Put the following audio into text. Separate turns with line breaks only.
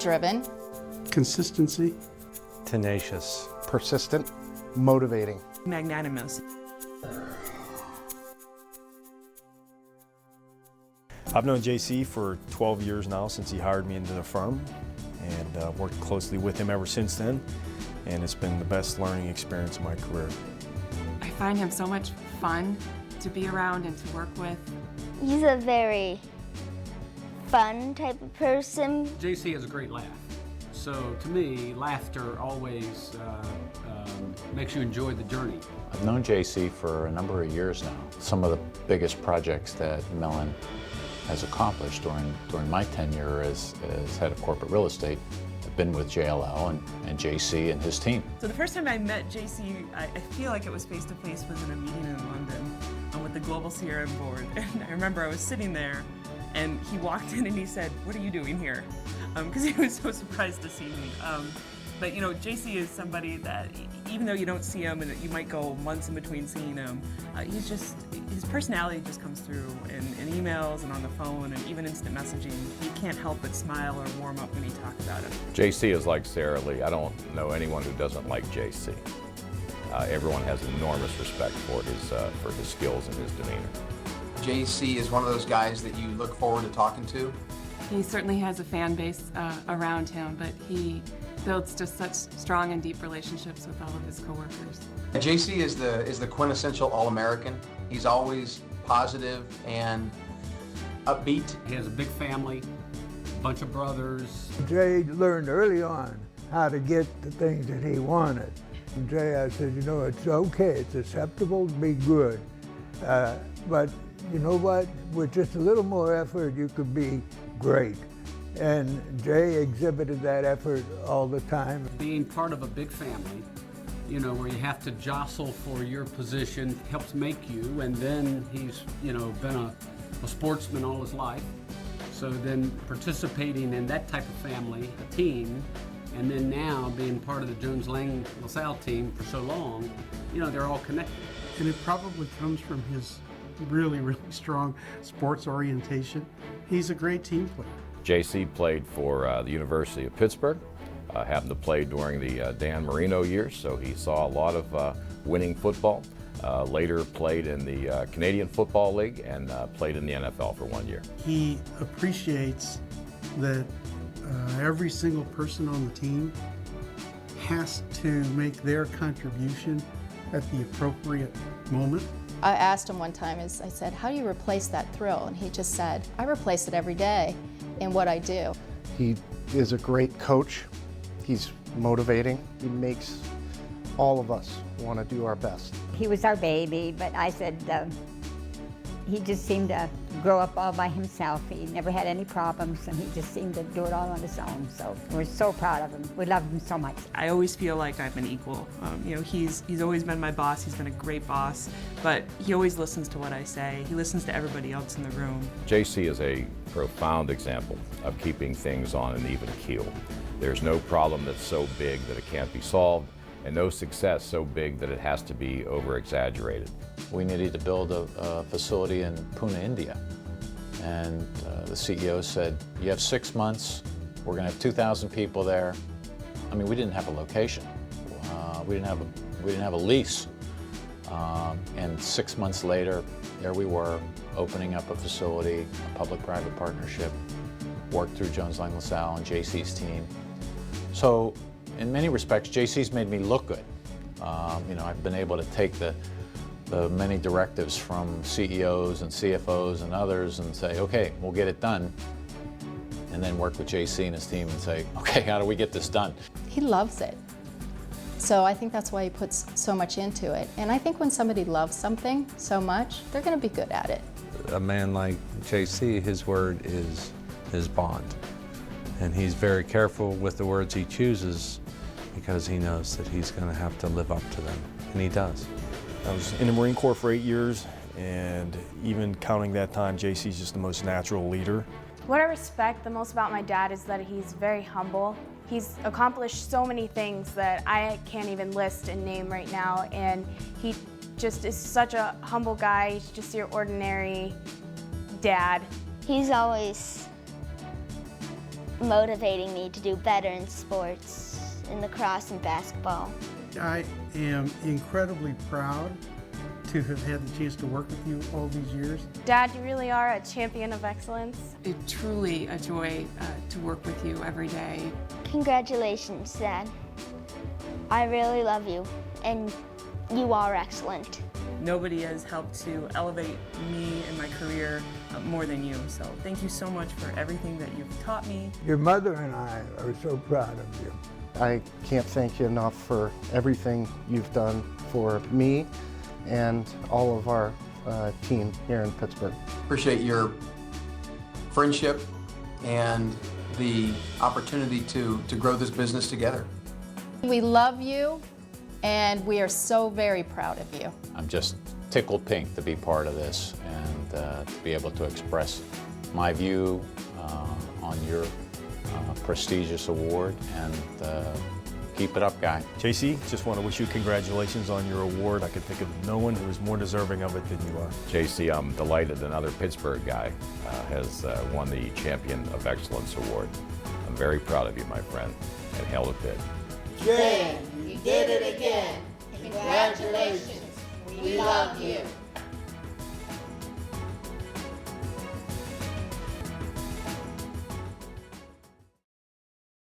driven,
consistency,
tenacious,
persistent, motivating,
magnanimous.
I've known JC for 12 years now, since he hired me into the firm, and worked closely with him ever since then, and it's been the best learning experience of my career.
I find him so much fun to be around and to work with.
He's a very fun type of person.
JC has a great laugh. So to me, laughter always makes you enjoy the journey.
I've known JC for a number of years now. Some of the biggest projects that Mellon has accomplished during my tenure as head of corporate real estate have been with JLL and JC and his team.
So the first time I met JC, I feel like it was face-to-face, was in a meeting in London with the Global CRM board. And I remember I was sitting there and he walked in and he said, "What are you doing here?" Because he was so surprised to see me. But you know, JC is somebody that, even though you don't see him and you might go months in between seeing him, his personality just comes through in emails and on the phone and even instant messaging. You can't help but smile or warm up when you talk about him.
JC is like Sarah Lee. I don't know anyone who doesn't like JC. Everyone has enormous respect for his skills and his demeanor.
JC is one of those guys that you look forward to talking to.
He certainly has a fan base around him, but he builds just such strong and deep relationships with all of his coworkers.
JC is the quintessential All-American. He's always positive and upbeat.
He has a big family, a bunch of brothers.
Jay learned early on how to get the things that he wanted. And Jay, I said, you know, it's okay, it's acceptable to be good, but you know what, with just a little more effort, you could be great. And Jay exhibited that effort all the time.
Being part of a big family, you know, where you have to jostle for your position helps make you, and then he's, you know, been a sportsman all his life. So then participating in that type of family, a team, and then now being part of the Jones Lang LaSalle team for so long, you know, they're all connected.
And it probably comes from his really, really strong sports orientation. He's a great team player.
JC played for the University of Pittsburgh, happened to play during the Dan Marino years, so he saw a lot of winning football. Later played in the Canadian Football League and played in the NFL for 1 year.
He appreciates that every single person on the team has to make their contribution at the appropriate moment.
I asked him one time, I said, "How do you replace that thrill?" And he just said, "I replace it every day in what I do."
He is a great coach. He's motivating. He makes all of us want to do our best.
He was our baby, but I said he just seemed to grow up all by himself. He never had any problems, and he just seemed to do it all on his own. So we're so proud of him. We love him so much.
I always feel like I'm an equal. You know, he's always been my boss. He's been a great boss, but he always listens to what I say. He listens to everybody else in the room.
JC is a profound example of keeping things on an even keel. There's no problem that's so big that it can't be solved, and no success so big that it has to be over-exaggerated.
We needed to build a facility in Pune, India. And the CEO said, you have 6 months, we're going to have 2,000 people there. I mean, we didn't have a location. We didn't have a lease. And 6 months later, there we were, opening up a facility, a public-private partnership, worked through Jones Lang LaSalle and JC's team. So in many respects, JC's made me look good. You know, I've been able to take the many directives from CEOs and CFOs and others and say, okay, we'll get it done. And then work with JC and his team and say, okay, how do we get this done?
He loves it. So I think that's why he puts so much into it. And I think when somebody loves something so much, they're going to be good at it.
A man like JC, his word is his bond. And he's very careful with the words he chooses because he knows that he's going to have to live up to them, and he does.
I was in the Marine Corps for 8 years, and even counting that time, JC's just the most natural leader.
What I respect the most about my dad is that he's very humble. He's accomplished so many things that I can't even list and name right now, and he just is such a humble guy. He's just your ordinary dad.
He's always motivating me to do better in sports, in lacrosse and basketball.
I am incredibly proud to have had the chance to work with you all these years.
Dad, you really are a champion of excellence.
It's truly a joy to work with you every day.
Congratulations, Dad. I really love you, and you are excellent.
Nobody has helped to elevate me and my career more than you. So thank you so much for everything that you've taught me.
Your mother and I are so proud of you.
I can't thank you enough for everything you've done for me and all of our team here in Pittsburgh.
Appreciate your friendship and the opportunity to grow this business together.
We love you, and we are so very proud of you.
I'm just tickled pink to be part of this and to be able to express my view on your prestigious award, and keep it up, guy.
JC, just want to wish you congratulations on your award. I could think of no one who is more deserving of it than you are.
JC, I'm delighted another Pittsburgh guy has won the Champion of Excellence award. I'm very proud of you, my friend, and hell of it.
Jay, you did it again. Congratulations. We love you.